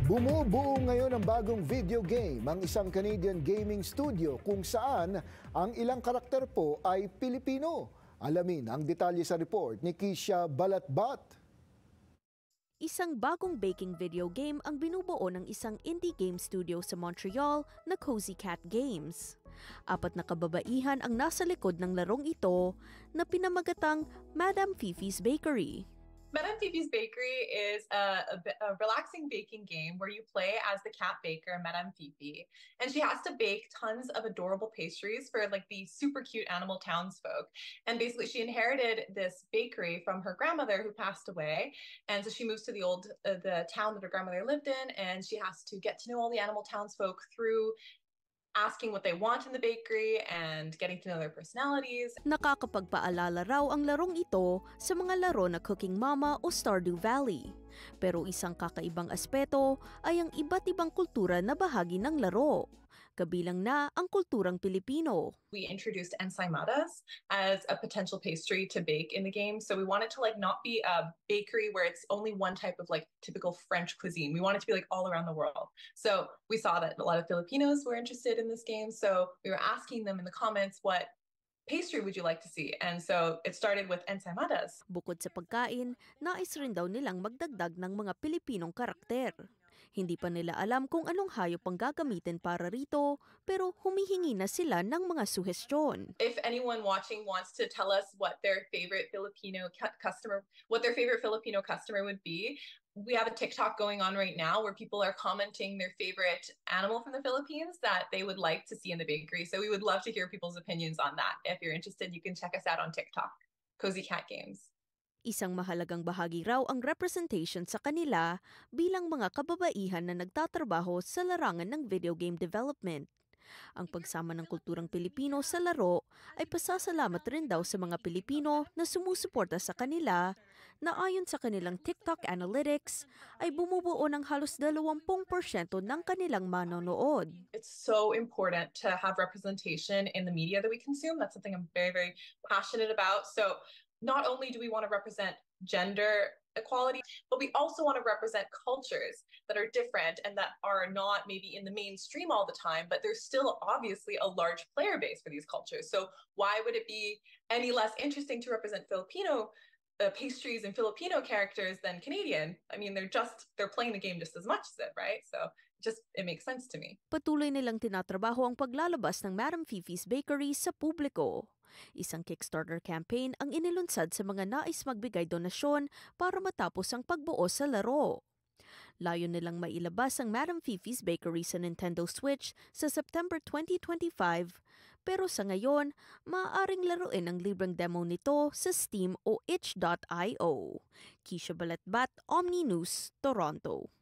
Bumubuo ngayon ang bagong video game, ang isang Canadian gaming studio kung saan ang ilang karakter po ay Pilipino. Alamin ang detalye sa report ni Kisha Balatbat. Isang bagong baking video game ang binubuo ng isang indie game studio sa Montreal na Cozy Cat Games. 4 na kababaihan ang nasa likod ng larong ito na pinamagatang Madame Fifi's Bakery. Madame Fifi's Bakery is a relaxing baking game where you play as the cat baker, Madame Fifi, and she has to bake tons of adorable pastries for like the super cute animal townsfolk. And basically, she inherited this bakery from her grandmother who passed away, and so she moves to the town that her grandmother lived in, and she has to get to know all the animal townsfolk through asking what they want in the bakery and getting to know their personalities. Nakakapagpaalala raw ang larong ito sa mga laro na Cooking Mama o Stardew Valley. Pero isang kakaibang aspeto ay ang iba't ibang kultura na bahagi ng laro. Kabilang na ang kulturang Pilipino. We introduced ensaimadas as a potential pastry to bake in the game. So we wanted to not be a bakery where it's only one type of typical French cuisine. We want it to be all around the world. So we saw that a lot of Filipinos were interested in this game. So we were asking them in the comments, what pastry would you like to see? And so it started with ensaimadas. Bukod sa pagkain, nais rin daw nilang magdagdag ng mga Pilipinong karakter. Hindi pa nila alam kung anong hayop ang gagamitin para rito, pero humihingi na sila ng mga suhestyon. If anyone watching wants to tell us what their favorite Filipino customer would be, we have a TikTok going on right now where people are commenting their favorite animal from the Philippines that they would like to see in the bakery. So we would love to hear people's opinions on that. If you're interested, you can check us out on TikTok, Cozy Cat Games. Isang mahalagang bahagi raw ang representation sa kanila bilang mga kababaihan na nagtatrabaho sa larangan ng video game development. Ang pagsama ng kulturang Pilipino sa laro ay pasasalamat rin daw sa mga Pilipino na sumusuporta sa kanila na ayon sa kanilang TikTok analytics ay bumubuo ng halos 20% ng kanilang manonood. It's so important to have representation in the media that we consume. That's something I'm very, very passionate about. So not only do we want to represent gender equality, but we also want to represent cultures that are different and that are not maybe in the mainstream all the time, but there's still obviously a large player base for these cultures. So why would it be any less interesting to represent Filipino pastries and Filipino characters than Canadian? I mean, they're playing the game just as much as it, right? So it makes sense to me. Patuloy nilang tinatrabaho ang paglalabas ng Madame Fifi's Bakery sa publiko. Isang Kickstarter campaign ang inilunsad sa mga nais magbigay donasyon para matapos ang pagbuo sa laro. Layo nilang mailabas ang Madame Fifi's Bakery sa Nintendo Switch sa September 2025, pero sa ngayon, maaaring laruin ang libreng demo nito sa Steam o itch.io. Kisha Balatbat, Omni News, Toronto.